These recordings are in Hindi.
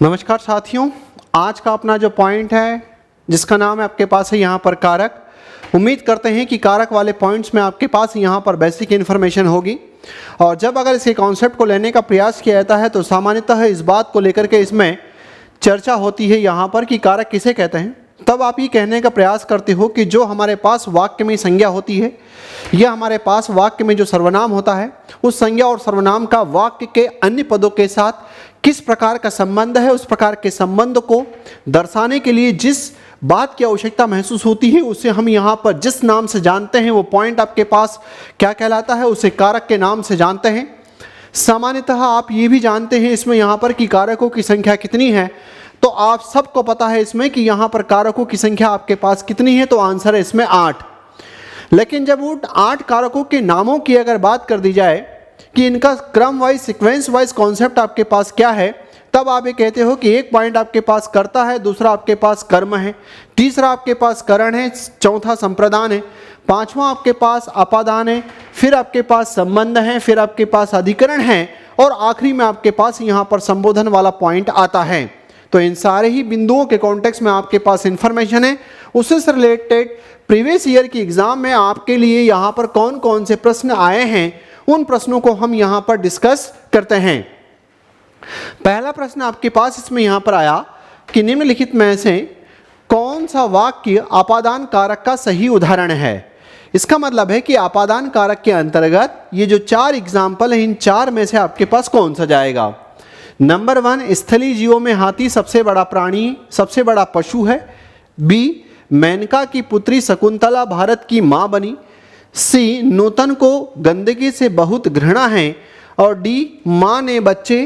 नमस्कार साथियों, आज का अपना जो पॉइंट है जिसका नाम है आपके पास है यहाँ पर कारक। उम्मीद करते हैं कि कारक वाले पॉइंट्स में आपके पास यहाँ पर बेसिक इन्फॉर्मेशन होगी और जब अगर इसके कॉन्सेप्ट को लेने का प्रयास किया जाता है तो सामान्यतः इस बात को लेकर के इसमें चर्चा होती है यहाँ पर कि कारक किसे कहते हैं। तब आप ये कहने का प्रयास करते हो कि जो हमारे पास वाक्य में संज्ञा होती है या हमारे पास वाक्य में जो सर्वनाम होता है उस संज्ञा और सर्वनाम का वाक्य के अन्य पदों के साथ किस प्रकार का संबंध है, उस प्रकार के संबंध को दर्शाने के लिए जिस बात की आवश्यकता महसूस होती है उसे हम यहाँ पर जिस नाम से जानते हैं वो पॉइंट आपके पास क्या कहलाता है, उसे कारक के नाम से जानते हैं। सामान्यतः आप ये भी जानते हैं इसमें यहाँ पर कि कारकों की संख्या कितनी है, तो आप सबको पता है इसमें कि यहाँ पर कारकों की संख्या आपके पास कितनी है, तो आंसर है इसमें 8। लेकिन जब उन 8 कारकों के नामों की अगर बात कर दी जाए कि इनका क्रम वाइज सीक्वेंस वाइज कॉन्सेप्ट आपके पास क्या है, तब आप ये कहते हो कि एक पॉइंट आपके पास कर्ता है, दूसरा आपके पास कर्म है, तीसरा आपके पास करण है, चौथा संप्रदान है, पांचवा आपके पास अपादान है, फिर आपके पास संबंध है, फिर आपके पास अधिकरण है और आखिरी में आपके पास यहाँ पर संबोधन वाला पॉइंट आता है। तो इन सारे ही बिंदुओं के कॉन्टेक्स्ट में आपके पास इंफॉर्मेशन है। उससे से रिलेटेड प्रीवियस ईयर की एग्जाम में आपके लिए यहाँ पर कौन कौन से प्रश्न आए हैं उन प्रश्नों को हम यहाँ पर डिस्कस करते हैं। पहला प्रश्न आपके पास इसमें यहाँ पर आया कि निम्नलिखित में से कौन सा वाक्य अपादान कारक का सही उदाहरण है। इसका मतलब है कि अपादान कारक के अंतर्गत ये जो 4 एग्जाम्पल हैं इन 4 में से आपके पास कौन सा जाएगा। नंबर 1, स्थलीय जीवों में हाथी सबसे बड़ा प्राणी, सबसे बड़ा पशु है। बी, मेनका की पुत्री शकुंतला भारत की माँ बनी। सी, नूतन को गंदगी से बहुत घृणा है। और डी, माँ ने बच्चे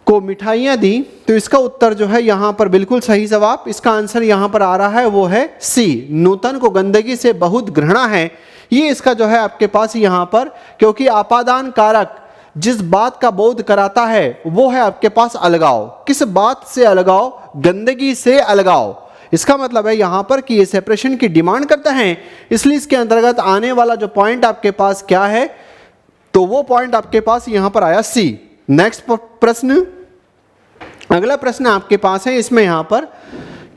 को मिठाइयाँ दी। तो इसका उत्तर जो है यहाँ पर बिल्कुल सही जवाब, इसका आंसर यहाँ पर आ रहा है वो है सी, नूतन को गंदगी से बहुत घृणा है। ये इसका जो है आपके पास यहाँ पर, क्योंकि अपादान कारक जिस बात का बोध कराता है वो है आपके पास अलगाव। किस बात से अलगाव? गंदगी से अलगाव। इसका मतलब है यहाँ पर कि ये सेपरेशन की डिमांड करते हैं, इसलिए इसके अंतर्गत आने वाला जो पॉइंट आपके पास क्या है, तो वो पॉइंट आपके पास यहाँ पर आया सी। नेक्स्ट प्रश्न, अगला प्रश्न आपके पास है इसमें यहाँ पर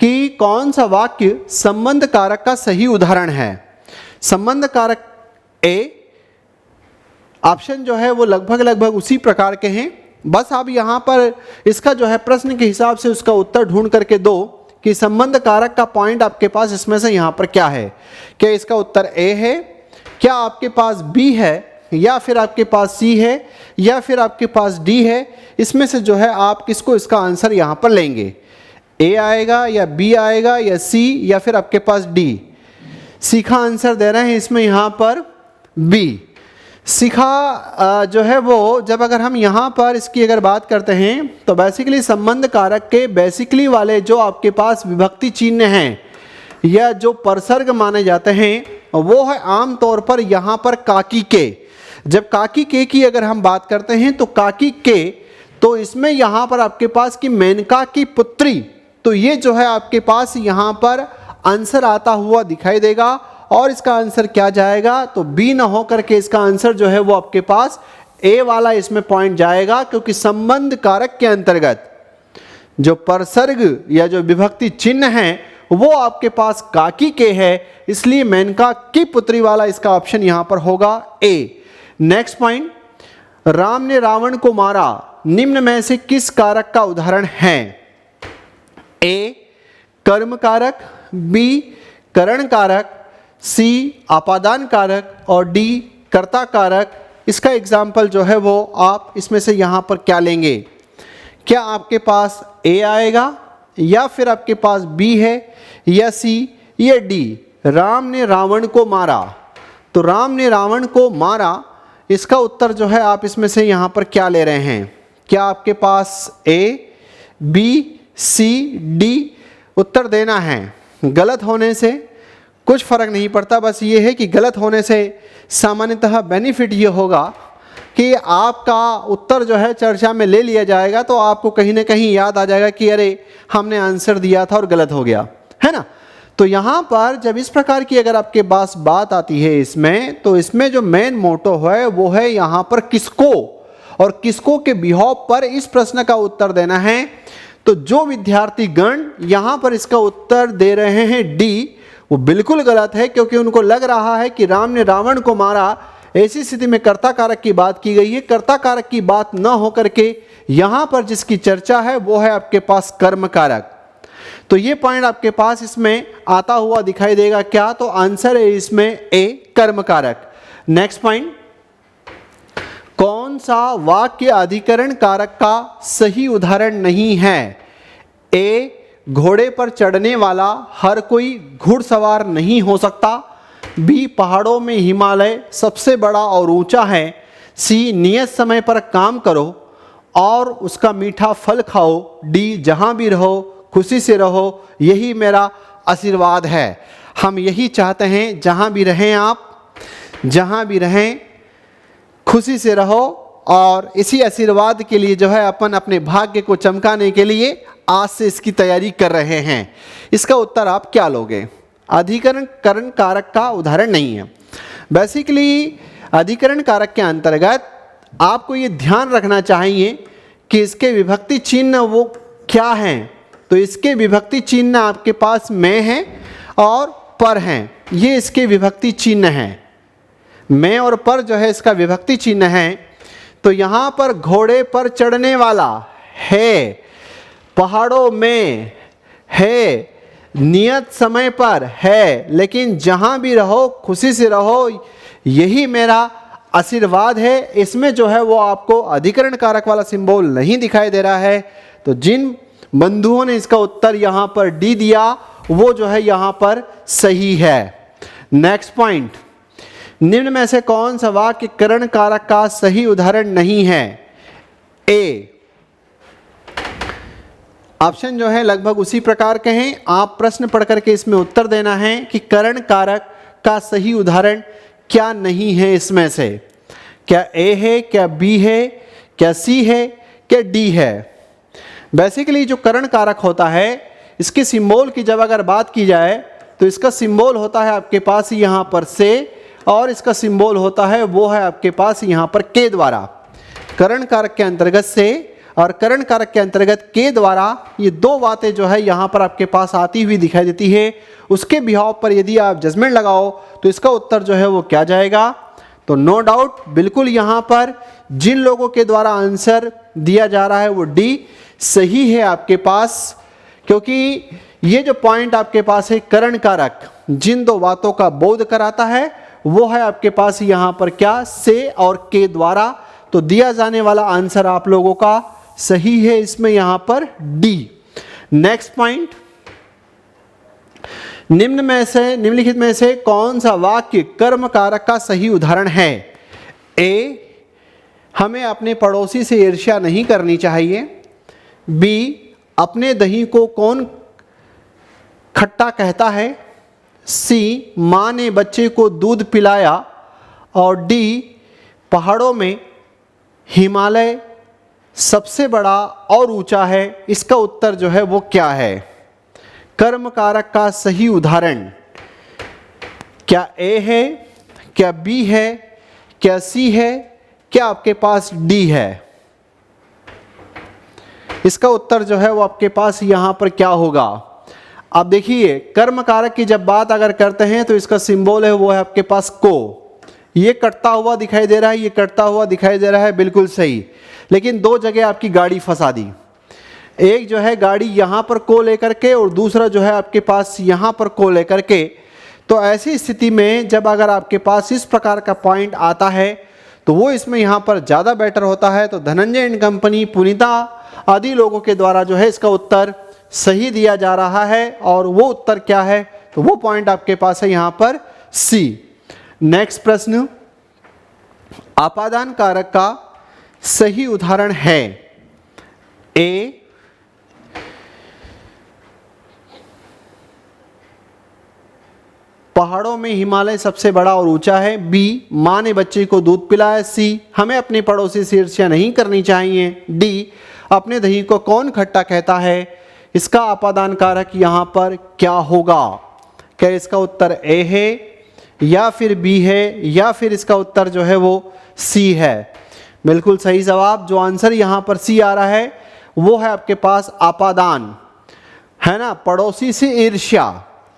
कि कौन सा वाक्य संबंध कारक का सही उदाहरण है। संबंध कारक ए ऑप्शन जो है वो लगभग उसी प्रकार के हैं, बस आप यहाँ पर इसका जो है प्रश्न के हिसाब से उसका उत्तर ढूंढ करके दो कि संबंध कारक का पॉइंट आपके पास इसमें से यहाँ पर क्या है। क्या इसका उत्तर ए है, क्या आपके पास बी है, या फिर आपके पास सी है, या फिर आपके पास डी है। इसमें से जो है आप किसको इसका आंसर यहाँ पर लेंगे, ए आएगा या बी आएगा या सी या फिर आपके पास डी। सीखा आंसर दे रहे हैं इसमें यहाँ पर बी। सीखा जो है वो, जब अगर हम यहाँ पर इसकी अगर बात करते हैं तो बेसिकली संबंध कारक के बेसिकली वाले जो आपके पास विभक्ति चिन्ह हैं या जो परसर्ग माने जाते हैं वो है आम तौर पर यहाँ पर काकी के। जब काकी के की अगर हम बात करते हैं तो काकी के, तो इसमें यहाँ पर आपके पास कि मेनका की पुत्री, तो ये जो है आपके पास यहाँ पर आंसर आता हुआ दिखाई देगा और इसका आंसर क्या जाएगा, तो बी ना हो करके इसका आंसर जो है वो आपके पास ए वाला इसमें पॉइंट जाएगा, क्योंकि संबंध कारक के अंतर्गत जो परसर्ग या जो विभक्ति चिन्ह है वो आपके पास काकी के है, इसलिए मेनका की पुत्री वाला इसका ऑप्शन यहां पर होगा ए। नेक्स्ट पॉइंट, राम ने रावण को मारा निम्न में से किस कारक का उदाहरण है। ए, कर्म कारक, बी, करण कारक, सी, अपादान कारक और डी, कर्ता कारक। इसका एग्जाम्पल जो है वो आप इसमें से यहाँ पर क्या लेंगे। क्या आपके पास ए आएगा या फिर आपके पास बी है या सी या डी। राम ने रावण को मारा, तो राम ने रावण को मारा, इसका उत्तर जो है आप इसमें से यहाँ पर क्या ले रहे हैं। क्या आपके पास ए, बी, सी, डी उत्तर देना है। गलत होने से कुछ फर्क नहीं पड़ता, बस ये है कि गलत होने से सामान्यतः बेनिफिट ये होगा कि आपका उत्तर जो है चर्चा में ले लिया जाएगा, तो आपको कहीं ना कहीं याद आ जाएगा कि अरे हमने आंसर दिया था और गलत हो गया, है ना। तो यहाँ पर जब इस प्रकार की अगर आपके पास बात आती है इसमें, तो इसमें जो मेन मोटो है वो है यहाँ पर किसको और किसको के बिहाव पर इस प्रश्न का उत्तर देना है। तो जो विद्यार्थी गण यहाँ पर इसका उत्तर दे रहे हैं डी, वो बिल्कुल गलत है, क्योंकि उनको लग रहा है कि राम ने रावण को मारा। ऐसी स्थिति में कर्ता कारक की बात की गई है। कर्ता कारक की बात न होकर के यहाँ पर जिसकी चर्चा है वो है आपके पास कर्म कारक। तो ये पॉइंट आपके पास इसमें आता हुआ दिखाई देगा क्या, तो आंसर है इसमें ए, कर्म कारक। नेक्स्ट पॉइंट, कौन सा वाक्य अधिकरण कारक का सही उदाहरण नहीं है। ए, घोड़े पर चढ़ने वाला हर कोई घुड़सवार नहीं हो सकता। बी, पहाड़ों में हिमालय सबसे बड़ा और ऊंचा है। सी, नियत समय पर काम करो और उसका मीठा फल खाओ। डी, जहां भी रहो खुशी से रहो, यही मेरा आशीर्वाद है। हम यही चाहते हैं, जहां भी रहें आप, जहां भी रहें खुशी से रहो, और इसी आशीर्वाद के लिए जो है अपन अपने भाग्य को चमकाने के लिए आज से इसकी तैयारी कर रहे हैं। इसका उत्तर आप क्या लोगे। अधिकरण करण कारक का उदाहरण नहीं है। बेसिकली अधिकरण कारक के अंतर्गत आपको ये ध्यान रखना चाहिए कि इसके विभक्ति चिन्ह वो क्या हैं। तो इसके विभक्ति चिन्ह आपके पास में है और पर हैं, ये इसके विभक्ति चिन्ह हैं। में और पर जो है इसका विभक्ति चिन्ह है। तो यहाँ पर घोड़े पर चढ़ने वाला है, पहाड़ों में है, नियत समय पर है, लेकिन जहाँ भी रहो खुशी से रहो, यही मेरा आशीर्वाद है। इसमें जो है वो आपको अधिकरण कारक वाला सिंबल नहीं दिखाई दे रहा है। तो जिन बंधुओं ने इसका उत्तर यहाँ पर डी दिया वो जो है यहाँ पर सही है। नेक्स्ट पॉइंट, निम्न में से कौन सा वाक्य करण कारक का सही उदाहरण नहीं है। ए, ऑप्शन जो है लगभग उसी प्रकार के हैं। आप प्रश्न पढ़ करके इसमें उत्तर देना है कि करण कारक का सही उदाहरण क्या नहीं है। इसमें से क्या ए है, क्या बी है, क्या सी है, क्या डी है। बेसिकली जो करण कारक होता है, इसके सिंबल की जब अगर बात की जाए तो इसका सिंबल होता है आपके पास यहाँ पर से, और इसका सिंबल होता है वो है आपके पास यहाँ पर के द्वारा। करण कारक के अंतर्गत से और करण कारक के अंतर्गत के द्वारा, ये दो बातें जो है यहाँ पर आपके पास आती हुई दिखाई देती है। उसके बिहाव पर यदि आप जजमेंट लगाओ तो इसका उत्तर जो है वो क्या जाएगा। तो नो डाउट बिल्कुल यहाँ पर जिन लोगों के द्वारा आंसर दिया जा रहा है वो डी सही है आपके पास, क्योंकि ये जो पॉइंट आपके पास है करण कारक जिन दो बातों का बोध कराता है वो है आपके पास यहाँ पर क्या, से और के द्वारा। तो दिया जाने वाला आंसर आप लोगों का सही है इसमें यहाँ पर डी। नेक्स्ट पॉइंट, निम्नलिखित में से कौन सा वाक्य कर्म कारक का सही उदाहरण है। ए, हमें अपने पड़ोसी से ईर्ष्या नहीं करनी चाहिए। बी, अपने दही को कौन खट्टा कहता है। सी, माँ ने बच्चे को दूध पिलाया। और डी, पहाड़ों में हिमालय सबसे बड़ा और ऊंचा है। इसका उत्तर जो है वो क्या है। कर्म कारक का सही उदाहरण क्या ए है, क्या बी है, क्या सी है, क्या आपके पास डी है। इसका उत्तर जो है वो आपके पास यहाँ पर क्या होगा। अब देखिए कर्म कारक की जब बात अगर करते हैं तो इसका सिंबल है वो है आपके पास को। ये कटता हुआ दिखाई दे रहा है, ये कटता हुआ दिखाई दे रहा है, बिल्कुल सही। लेकिन दो जगह आपकी गाड़ी फंसा दी। एक जो है गाड़ी यहाँ पर को लेकर के और दूसरा जो है आपके पास यहाँ पर को लेकर के। तो ऐसी स्थिति में जब अगर आपके पास इस प्रकार का पॉइंट आता है तो वो इसमें यहाँ पर ज़्यादा बेटर होता है। तो धनंजय एंड कंपनी, पुनीता आदि लोगों के द्वारा जो है इसका उत्तर सही दिया जा रहा है। और वो उत्तर क्या है, तो वो पॉइंट आपके पास है यहाँ पर सी। नेक्स्ट प्रश्न, आपादान कारक का सही उदाहरण है। ए, पहाड़ों में हिमालय सबसे बड़ा और ऊंचा है। बी, माँ ने बच्चे को दूध पिलाया। सी, हमें अपने पड़ोसी से ईर्ष्या नहीं करनी चाहिए। डी, अपने दही को कौन खट्टा कहता है। इसका आपादान कारक यहाँ पर क्या होगा। क्या इसका उत्तर ए है या फिर बी है या फिर इसका उत्तर जो है वो सी है। बिल्कुल सही जवाब। जो आंसर यहाँ पर सी आ रहा है वो है आपके पास आपादान, है ना। पड़ोसी से ईर्ष्या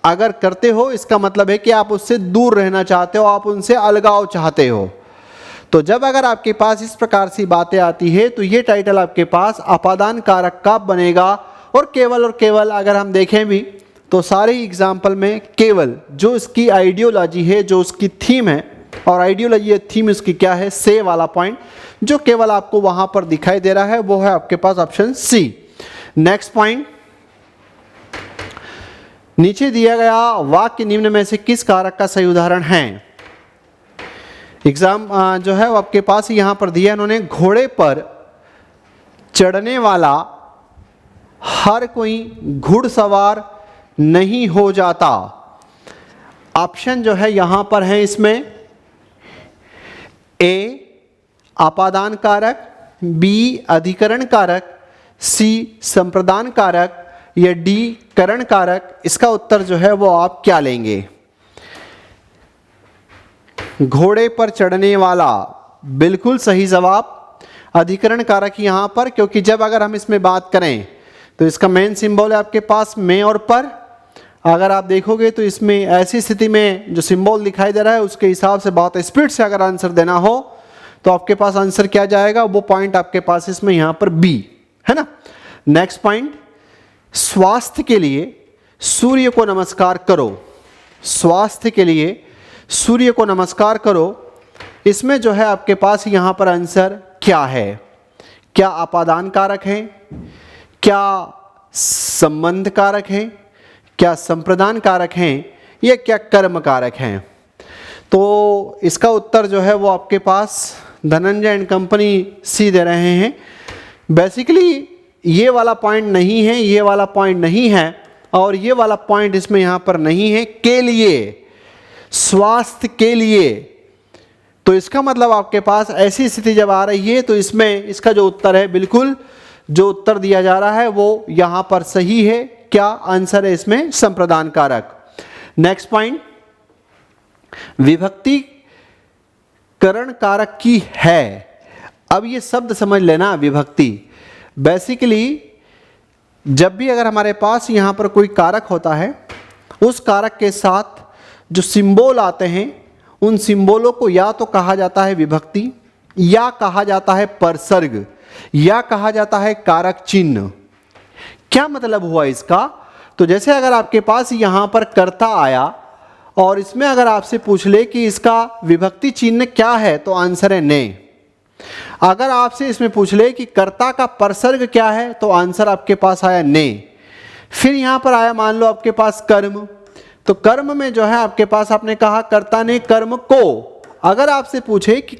अगर करते हो इसका मतलब है कि आप उससे दूर रहना चाहते हो, आप उनसे अलगाव चाहते हो। तो जब अगर आपके पास इस प्रकार सी बातें आती है तो ये टाइटल आपके पास अपादान कारक का बनेगा। और केवल अगर हम देखें भी तो सारे एग्जाम्पल में केवल जो इसकी आइडियोलॉजी है, जो उसकी थीम है, और आइडियोलॉजी थीम इसकी क्या है, से वाला पॉइंट जो केवल आपको वहां पर दिखाई दे रहा है वो है आपके पास ऑप्शन सी। नेक्स्ट पॉइंट, नीचे दिया गया वाक्य निम्न में से किस कारक का सही उदाहरण है। एग्जाम जो है वो आपके पास यहां पर दिया इन्होंने, घोड़े पर चढ़ने वाला हर कोई घुड़सवार नहीं हो जाता। ऑप्शन जो है यहां पर है इसमें, ए आपादान कारक, बी अधिकरण कारक, सी संप्रदान कारक, या डी करण कारक। इसका उत्तर जो है वो आप क्या लेंगे। घोड़े पर चढ़ने वाला बिल्कुल सही जवाब, अधिकरण कारक यहां पर, क्योंकि जब अगर हम इसमें बात करें तो इसका मेन सिंबल है आपके पास में और पर। अगर आप देखोगे तो इसमें ऐसी स्थिति में जो सिंबल दिखाई दे रहा है उसके हिसाब से बहुत स्पीड से अगर आंसर देना हो तो आपके पास आंसर क्या जाएगा, वो पॉइंट आपके पास इसमें यहां पर बी, है ना। नेक्स्ट पॉइंट, स्वास्थ्य के लिए सूर्य को नमस्कार करो। स्वास्थ्य के लिए सूर्य को नमस्कार करो, इसमें जो है आपके पास यहां पर आंसर क्या है। क्या आपादान कारक है, क्या संबंध कारक है, क्या संप्रदान कारक हैं, या क्या कर्म कारक हैं। तो इसका उत्तर जो है वो आपके पास धनंजय एंड कंपनी सी दे रहे हैं। बेसिकली ये वाला पॉइंट नहीं है, ये वाला पॉइंट नहीं है, और ये वाला पॉइंट इसमें यहाँ पर नहीं है। के लिए, स्वास्थ्य के लिए, तो इसका मतलब आपके पास ऐसी स्थिति जब आ रही है तो इसमें इसका जो उत्तर है, बिल्कुल जो उत्तर दिया जा रहा है वो यहाँ पर सही है। क्या आंसर है इसमें, संप्रदान कारक। नेक्स्ट पॉइंट, विभक्ति करण कारक की है। अब ये शब्द समझ लेना, विभक्ति बेसिकली जब भी अगर हमारे पास यहाँ पर कोई कारक होता है, उस कारक के साथ जो सिंबल आते हैं उन सिंबलों को या तो कहा जाता है विभक्ति, या कहा जाता है परसर्ग, या कहा जाता है कारक चिन्ह। क्या मतलब हुआ इसका, तो जैसे अगर आपके पास यहाँ पर कर्ता आया और इसमें अगर आपसे पूछ ले कि इसका विभक्ति चिन्ह क्या है तो आंसर है ने। अगर आपसे इसमें पूछ ले कि कर्ता का परसर्ग क्या है तो आंसर आपके पास आया ने। फिर यहाँ पर आया मान लो आपके पास कर्म, तो कर्म में जो है आपके पास आपने कहा कर्ता ने कर्म को। अगर आपसे पूछे कि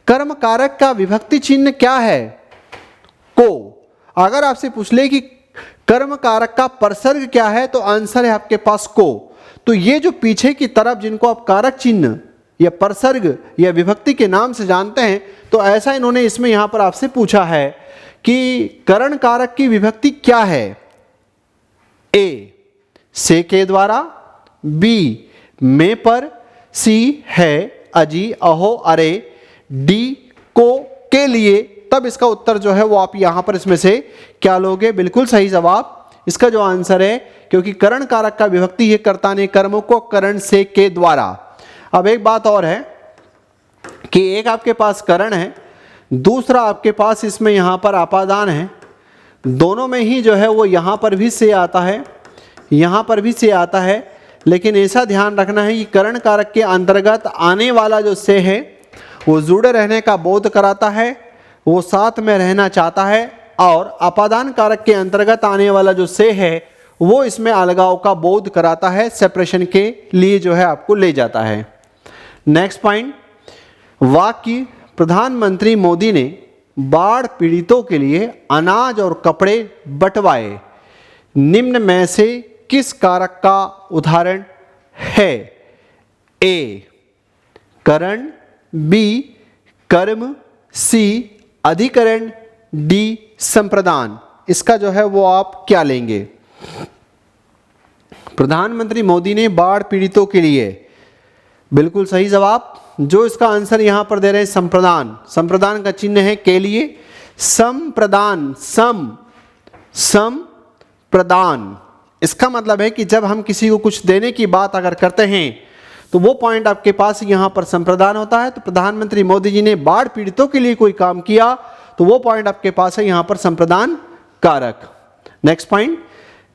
कर्म कारक का विभक्ति चिन्ह क्या है, को। अगर आपसे पूछ ले कि कर्म कारक का परसर्ग क्या है तो आंसर है आपके पास को। तो ये जो पीछे की तरफ जिनको आप कारक चिन्ह या परसर्ग या विभक्ति के नाम से जानते हैं, तो ऐसा इन्होंने इसमें यहां पर आपसे पूछा है कि करण कारक की विभक्ति क्या है। ए से के द्वारा, बी में पर, सी है अजी अहो अरे, डी को के लिए। तब इसका उत्तर जो है वो आप यहां पर इसमें से क्या लोगे, बिल्कुल सही जवाब। इसका जो आंसर है, क्योंकि करण कारक का विभक्ति है कर्ता ने कर्म को करण से के द्वारा। अब एक बात और है कि एक आपके पास करण है, दूसरा आपके पास इसमें यहां पर आपादान है। दोनों में ही जो है वो यहां पर भी से आता है, यहां पर भी से आता है, लेकिन ऐसा ध्यान रखना है कि करण कारक के अंतर्गत आने वाला जो से है वो जुड़े रहने का बोध कराता है, वो साथ में रहना चाहता है, और अपादान कारक के अंतर्गत आने वाला जो से है वो इसमें अलगाव का बोध कराता है, सेपरेशन के लिए जो है आपको ले जाता है। नेक्स्ट पॉइंट, वाक्य प्रधानमंत्री मोदी ने बाढ़ पीड़ितों के लिए अनाज और कपड़े बंटवाए, निम्न में से किस कारक का उदाहरण है। ए करण, बी कर्म, सी अधिकरण, डी संप्रदान। इसका जो है वो आप क्या लेंगे। प्रधानमंत्री मोदी ने बाढ़ पीड़ितों के लिए, बिल्कुल सही जवाब। जो इसका आंसर यहां पर दे रहे हैं संप्रदान, संप्रदान का चिन्ह है के लिए, संप्रदान, संप्रदान। इसका मतलब है कि जब हम किसी को कुछ देने की बात अगर करते हैं तो वो पॉइंट आपके पास यहां पर संप्रदान होता है। तो प्रधानमंत्री मोदी जी ने बाढ़ पीड़ितों के लिए कोई काम किया तो वो पॉइंट आपके पास है यहां पर संप्रदान कारक। नेक्स्ट पॉइंट,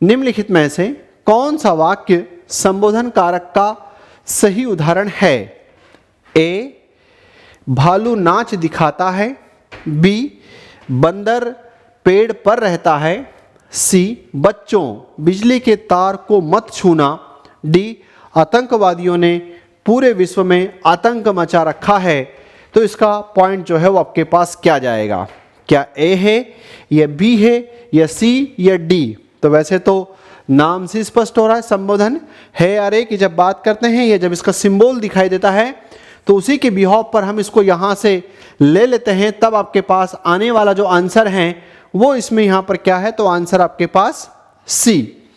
निम्नलिखित में से कौन सा वाक्य संबोधन कारक का सही उदाहरण है? ए, भालू नाच दिखाता है, बी, बंदर पेड़ पर रहता है, सी, बच्चों बिजली के तार को मत छूना, डी, आतंकवादियों ने पूरे विश्व में आतंक मचा रखा है। तो इसका पॉइंट जो है वो आपके पास क्या जाएगा? क्या ए है या बी है या सी या डी? तो वैसे तो नाम से स्पष्ट हो रहा है संबोधन है अरे की जब बात करते हैं या जब इसका सिंबल दिखाई देता है तो उसी के बिहाव पर हम इसको यहाँ से ले लेते हैं, तब आपके पास आने वाला जो आंसर है वो इसमें यहाँ पर क्या है? तो आंसर आपके पास सी।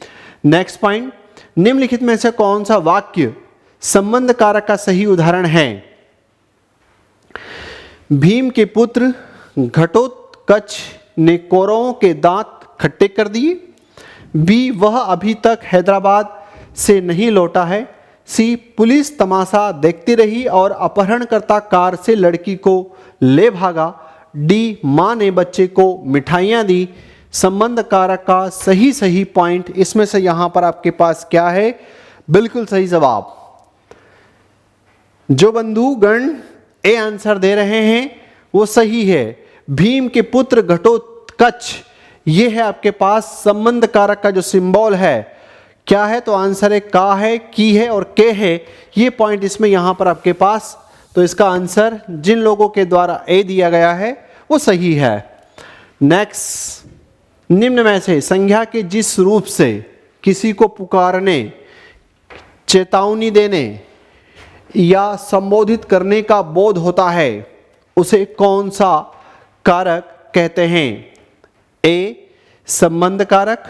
नेक्स्ट पॉइंट, निम्नलिखित में से कौन सा वाक्य संबंध कारक का सही उदाहरण है? भीम के पुत्र घटोत्कच ने कौरवों के दांत खट्टे कर दिए, बी, वह अभी तक हैदराबाद से नहीं लौटा है, सी, पुलिस तमाशा देखती रही और अपहरणकर्ता कार से लड़की को ले भागा, डी, मां ने बच्चे को मिठाइयां दी। संबंध कारक का सही पॉइंट इसमें से यहां पर आपके पास क्या है? बिल्कुल सही जवाब। जो बंधुगण ए आंसर दे रहे हैं वो सही है। भीम के पुत्र घटोत्कच, ये है आपके पास संबंध कारक का जो सिंबल है। क्या है? तो आंसर है का है, की है और के है। ये पॉइंट इसमें यहां पर आपके पास, तो इसका आंसर जिन लोगों के द्वारा ए दिया गया है वो सही है। नेक्स्ट, निम्न में से संज्ञा के जिस रूप से किसी को पुकारने, चेतावनी देने या संबोधित करने का बोध होता है उसे कौन सा कारक कहते हैं? ए, संबंध कारक,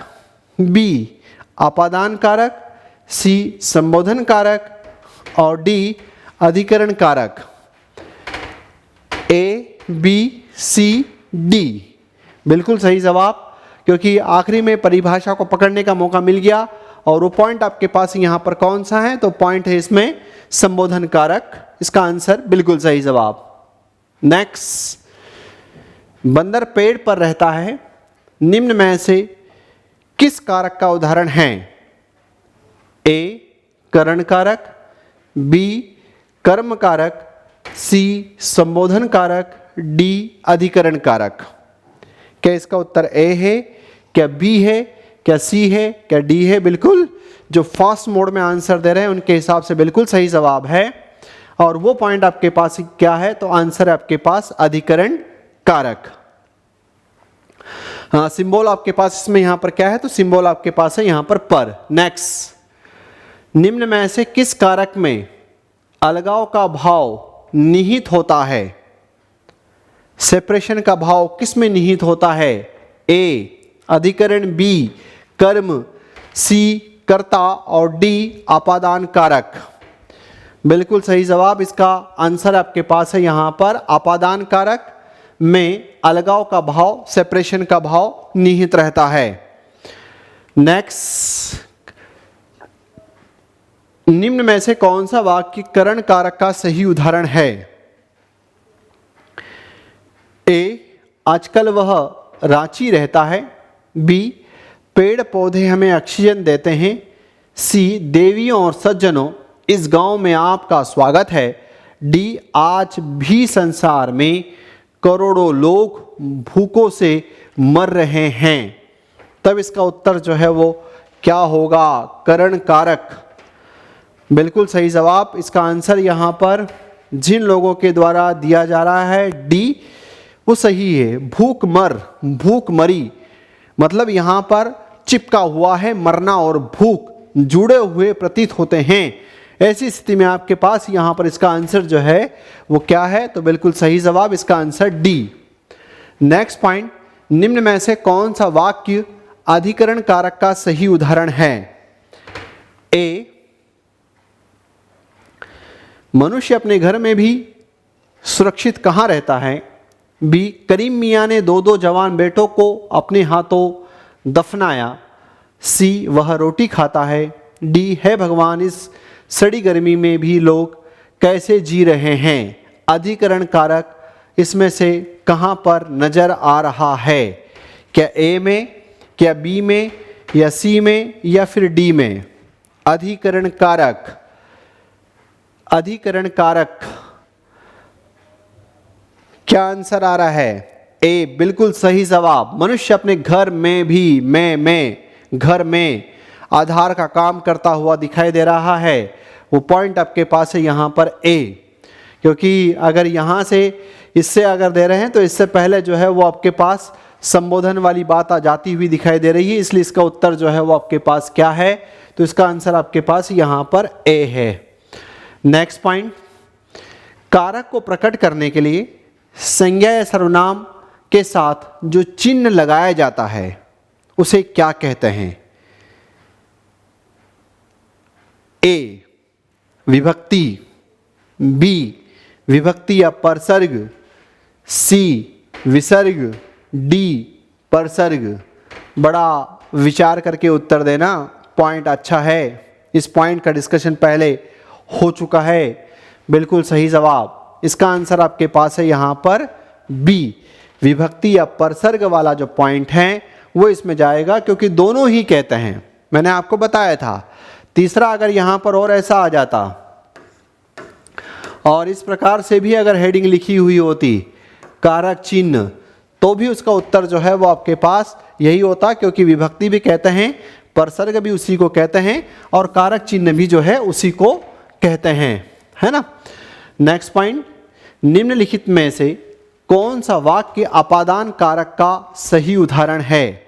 बी, आपादान कारक, सी, संबोधन कारक और डी, अधिकरण कारक। ए, बी, सी, डी बिल्कुल सही जवाब, क्योंकि आखिरी में परिभाषा को पकड़ने का मौका मिल गया और वो पॉइंट आपके पास यहां पर कौन सा है? तो पॉइंट है इसमें संबोधन कारक। इसका आंसर बिल्कुल सही जवाब। नेक्स्ट, बंदर पेड़ पर रहता है, निम्न में से किस कारक का उदाहरण है? ए, करण कारक, बी, कर्म कारक, सी, संबोधन कारक, डी, अधिकरण कारक। क्या इसका उत्तर ए है, क्या बी है, क्या सी है, क्या डी है? बिल्कुल जो फास्ट मोड में आंसर दे रहे हैं उनके हिसाब से बिल्कुल सही जवाब है। और वो पॉइंट आपके पास क्या है? तो आंसर है आपके पास अधिकरण कारक। हाँ, सिंबल आपके पास इसमें यहां पर क्या है? तो सिंबल आपके पास है यहां पर। नेक्स्ट, निम्न में से किस कारक में अलगाव का भाव निहित होता है? सेपरेशन का भाव किस में निहित होता है? ए, अधिकरण, बी, कर्म, सी, कर्ता और डी, आपादान कारक। बिल्कुल सही जवाब। इसका आंसर आपके पास है यहां पर आपादान कारक में अलगाव का भाव, सेपरेशन का भाव निहित रहता है। नेक्स्ट, निम्न में से कौन सा वाक्य करण कारक का सही उदाहरण है? ए, आजकल वह रांची रहता है, बी, पेड़ पौधे हमें ऑक्सीजन देते हैं, सी, देवियों और सज्जनों इस गांव में आपका स्वागत है, डी, आज भी संसार में करोड़ों लोग भूखों से मर रहे हैं। तब इसका उत्तर जो है वो क्या होगा? करण कारक। बिल्कुल सही जवाब। इसका आंसर यहाँ पर जिन लोगों के द्वारा दिया जा रहा है डी, वो सही है। भूख मरी, मतलब यहाँ पर चिपका हुआ है, मरना और भूख जुड़े हुए प्रतीत होते हैं। ऐसी स्थिति में आपके पास यहाँ पर इसका आंसर जो है वो क्या है? तो बिल्कुल सही जवाब, इसका आंसर डी। नेक्स्ट पॉइंट, निम्न में से कौन सा वाक्य अधिकरण कारक का सही उदाहरण है? ए, मनुष्य अपने घर में भी सुरक्षित कहाँ रहता है? बी, करीम मियाँ ने 2 जवान बेटों को अपने हाथों दफनाया। सी, वह रोटी खाता है। डी, है भगवान, इस सड़ी गर्मी में भी लोग कैसे जी रहे हैं? अधिकरण कारक इसमें से कहाँ पर नज़र आ रहा है? क्या ए में, क्या बी में, या सी में, या फिर डी में? अधिकरण कारक, अधिकरण कारक क्या आंसर आ रहा है? ए, बिल्कुल सही जवाब। मनुष्य अपने घर में भी, में घर में आधार का काम करता हुआ दिखाई दे रहा है। वो पॉइंट आपके पास है यहाँ पर ए, क्योंकि अगर यहाँ से इससे अगर दे रहे हैं तो इससे पहले जो है वो आपके पास संबोधन वाली बात आ जाती हुई दिखाई दे रही है, इसलिए इसका उत्तर जो है वो आपके पास क्या है? तो इसका आंसर आपके पास यहाँ पर ए है। नेक्स्ट पॉइंट, कारक को प्रकट करने के लिए संज्ञा या सर्वनाम के साथ जो चिन्ह लगाया जाता है उसे क्या कहते हैं? ए, विभक्ति। बी, विभक्ति या परसर्ग। सी, विसर्ग। डी, परसर्ग। बड़ा विचार करके उत्तर देना, पॉइंट अच्छा है। इस पॉइंट का डिस्कशन पहले हो चुका है। बिल्कुल सही जवाब। इसका आंसर आपके पास है यहाँ पर बी, विभक्ति या परसर्ग वाला जो पॉइंट है वो इसमें जाएगा, क्योंकि दोनों ही कहते हैं। मैंने आपको बताया था। तीसरा अगर यहाँ पर और ऐसा आ जाता और इस प्रकार से भी अगर हेडिंग लिखी हुई होती कारक चिन्ह, तो भी उसका उत्तर जो है वो आपके पास यही होता, क्योंकि विभक्ति भी कहते हैं, परसर्ग भी उसी को कहते हैं और कारक चिन्ह भी जो है उसी को कहते हैं, है ना। नेक्स्ट पॉइंट, निम्नलिखित में से कौन सा वाक्य अपादान कारक का सही उदाहरण है?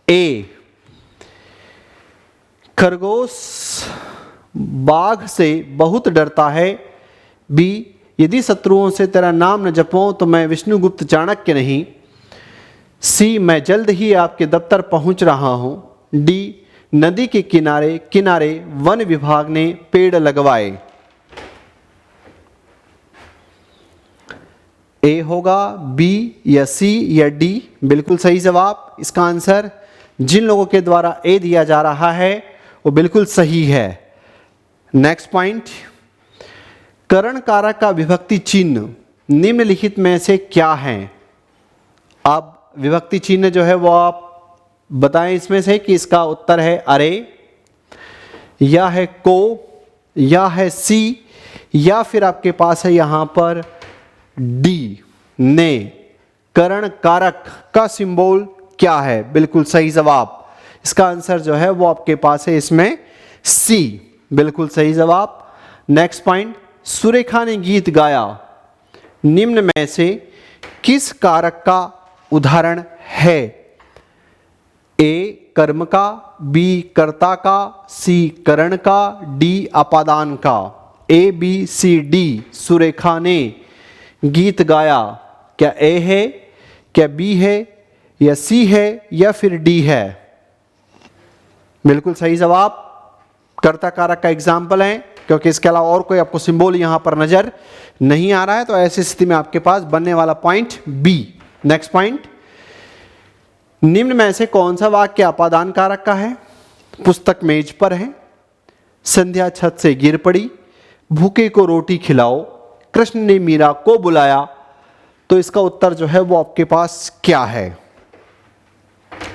ए, खरगोश बाघ से बहुत डरता है। बी, यदि शत्रुओं से तेरा नाम न जपूं तो मैं विष्णुगुप्त चाणक्य नहीं। सी, मैं जल्द ही आपके दफ्तर पहुंच रहा हूं। डी, नदी के किनारे किनारे वन विभाग ने पेड़ लगवाए। ए होगा, बी या सी या डी? बिल्कुल सही जवाब। इसका आंसर जिन लोगों के द्वारा ए दिया जा रहा है वो बिल्कुल सही है। नेक्स्ट पॉइंट, करण कारक का विभक्ति चिन्ह निम्नलिखित में से क्या है? अब विभक्ति चिन्ह जो है वो आप बताएं इसमें से कि इसका उत्तर है अरे, या है को, या है सी, या फिर आपके पास है यहां पर डी, ने। करण कारक का सिंबल क्या है? बिल्कुल सही जवाब। इसका आंसर जो है वो आपके पास है इसमें सी, बिल्कुल सही जवाब। नेक्स्ट पॉइंट, सुरेखा ने गीत गाया निम्न में से किस कारक का उदाहरण है? ए, कर्म का। बी, कर्ता का। सी, करण का। डी, अपादान का। ए, बी, सी, डी। सुरेखा ने गीत गाया, क्या ए है, क्या बी है, या सी है, या फिर डी है? बिल्कुल सही जवाब कर्ता कारक का एग्जाम्पल है, क्योंकि इसके अलावा और कोई आपको सिंबल यहां पर नजर नहीं आ रहा है, तो ऐसी स्थिति में आपके पास बनने वाला पॉइंट बी। नेक्स्ट पॉइंट, निम्न में से कौन सा वाक्य अपादान कारक का है? पुस्तक मेज पर है, संध्या छत से गिर पड़ी, भूखे को रोटी खिलाओ, कृष्ण ने मीरा को बुलाया। तो इसका उत्तर जो है वो आपके पास क्या है?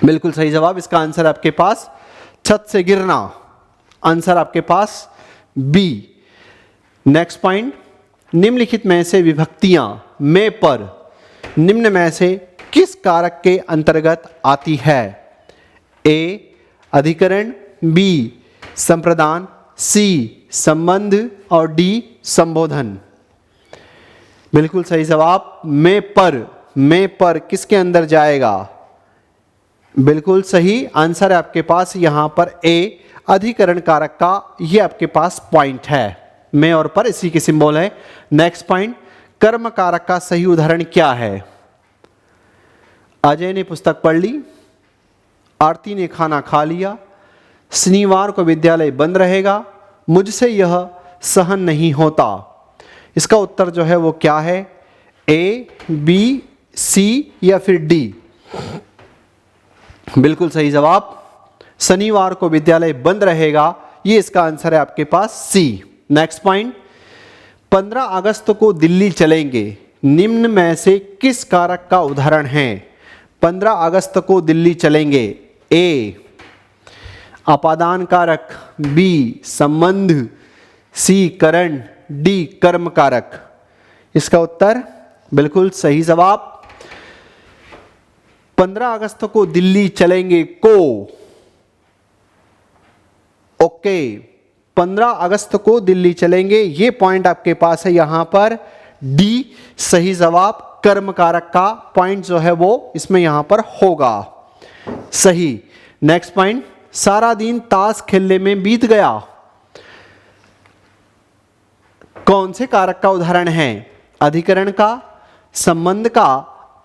बिल्कुल सही जवाब। इसका आंसर आपके पास छत से गिरना, आंसर आपके पास बी। नेक्स्ट पॉइंट, निम्नलिखित में से विभक्तियां में पर निम्न में से किस कारक के अंतर्गत आती है? ए, अधिकरण। बी, संप्रदान। सी, संबंध। और डी, संबोधन। बिल्कुल सही जवाब। में पर किसके अंदर जाएगा? बिल्कुल सही आंसर है आपके पास यहां पर ए, अधिकरण कारक का ये आपके पास पॉइंट है। में और पर इसी के सिंबल है। नेक्स्ट पॉइंट, कर्म कारक का सही उदाहरण क्या है? अजय ने पुस्तक पढ़ ली, आरती ने खाना खा लिया, शनिवार को विद्यालय बंद रहेगा, मुझसे यह सहन नहीं होता। इसका उत्तर जो है वो क्या है, ए, बी, सी या फिर डी? बिल्कुल सही जवाब, शनिवार को विद्यालय बंद रहेगा, ये इसका आंसर है आपके पास सी। नेक्स्ट पॉइंट, 15 अगस्त को दिल्ली चलेंगे, निम्न में से किस कारक का उदाहरण है? 15 अगस्त को दिल्ली चलेंगे, ए अपादान कारक, बी संबंध, सी करण, डी कर्म कारक। इसका उत्तर बिल्कुल सही जवाब, 15 अगस्त को दिल्ली चलेंगे को, ओके 15 अगस्त को दिल्ली चलेंगे, ये पॉइंट आपके पास है यहां पर डी सही जवाब, कर्म कारक का पॉइंट जो है वो इसमें यहां पर होगा सही। नेक्स्ट पॉइंट, सारा दिन ताश खेलने में बीत गया, कौन से कारक का उदाहरण है? अधिकरण का, संबंध का,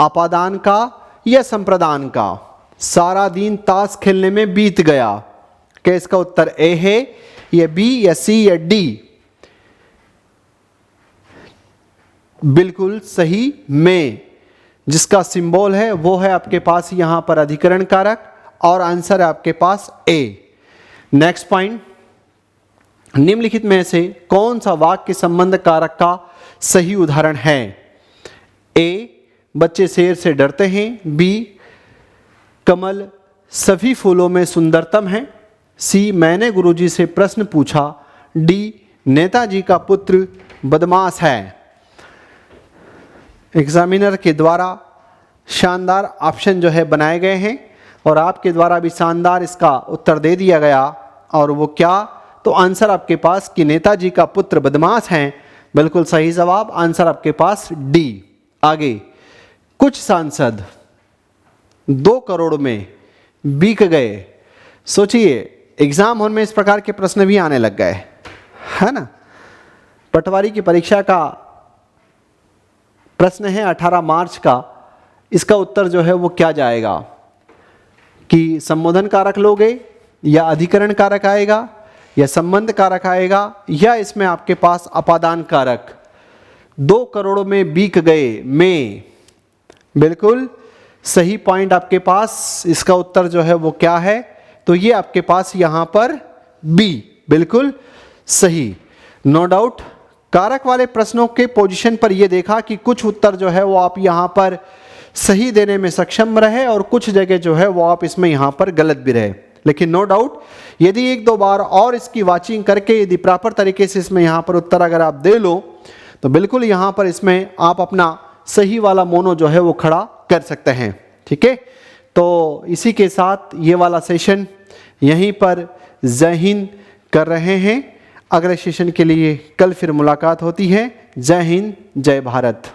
अपादान का या संप्रदान का? सारा दिन ताश खेलने में बीत गया, क्या इसका उत्तर ए है या बी या सी या डी? बिल्कुल सही, में जिसका सिंबल है वो है आपके पास यहां पर अधिकरण कारक और आंसर है आपके पास ए। नेक्स्ट पॉइंट, निम्नलिखित में से कौन सा वाक्य संबंध कारक का सही उदाहरण है? ए बच्चे शेर से डरते हैं, बी कमल सभी फूलों में सुंदरतम है, सी मैंने गुरुजी से प्रश्न पूछा, डी नेताजी का पुत्र बदमाश है। एग्जामिनर के द्वारा शानदार ऑप्शन जो है बनाए गए हैं और आपके द्वारा भी शानदार इसका उत्तर दे दिया गया, और वो क्या? तो आंसर आपके पास कि नेताजी का पुत्र बदमाश है, बिल्कुल सही जवाब, आंसर आपके पास डी। आगे, कुछ सांसद 2 करोड़ में बिक गए। सोचिए, एग्जाम हॉल में इस प्रकार के प्रश्न भी आने लग गए, है ना। पटवारी की परीक्षा का प्रश्न है 18 मार्च का, इसका उत्तर जो है वो क्या जाएगा कि संबोधन कारक लोगे या अधिकरण कारक आएगा या संबंध कारक आएगा या इसमें आपके पास अपादान कारक। 2 करोड़ में बिक गए में बिल्कुल सही पॉइंट आपके पास, इसका उत्तर जो है वो क्या है? तो ये आपके पास यहां पर बी बिल्कुल सही। नो डाउट, कारक वाले प्रश्नों के पोजीशन पर यह देखा कि कुछ उत्तर जो है वो आप यहां पर सही देने में सक्षम रहे और कुछ जगह जो है वो आप इसमें यहां पर गलत भी रहे। लेकिन नो डाउट, यदि 1-2 बार और इसकी वाचिंग करके यदि प्रॉपर तरीके से इसमें यहां पर उत्तर अगर आप दे लो तो बिल्कुल यहां पर इसमें आप अपना सही वाला मोनो जो है वो खड़ा कर सकते हैं। ठीक है, तो इसी के साथ ये वाला सेशन यहीं पर जय हिंद कर रहे हैं। अगले सेशन के लिए कल फिर मुलाकात होती है। जय हिंद, जय भारत।